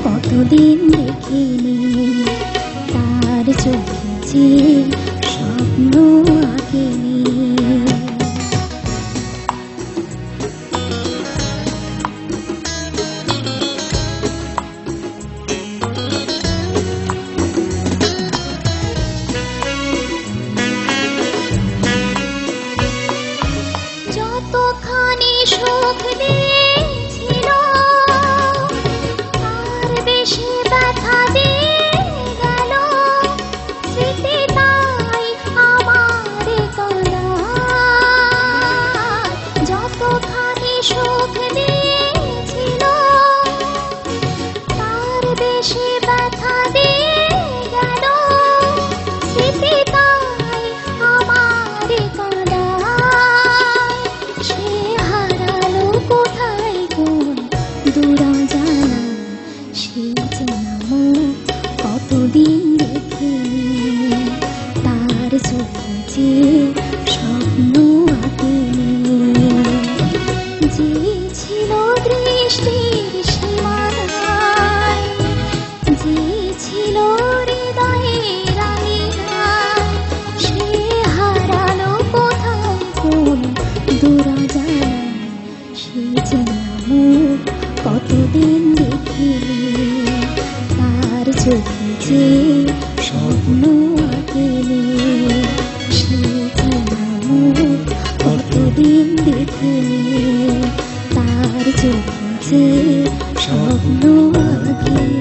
কতদিন দেখিনি তার চোখে যে স্বপ্ন আঁকেনি। যতখানি সুখ দিয়েছিল তার বেশি ব্যথা দিয়ে গেল, স্মৃতি তাই আমার কাঁদা। যতখানি সুখ দিয়েছিল তার বেশি ব্যথা দিয়ে গেল, স্মৃতি তাই আমার কাঁদা। কতদিন দেখিনি তার চোখে যে স্বপ্ন আঁকেনি। যে ছিল দৃষ্টির সীমানায়, যে ছিল হৃদয়ের আঙিনায়, সে হারালো কোথায় কোন দূরজানায়। সে যেন কতদিন দেখিনি তার চোখে যে স্বপ্ন আঁকেনি। সে যেন কতদিন দেখিনি তার চোখে যে স্বপ্ন আঁকেনি।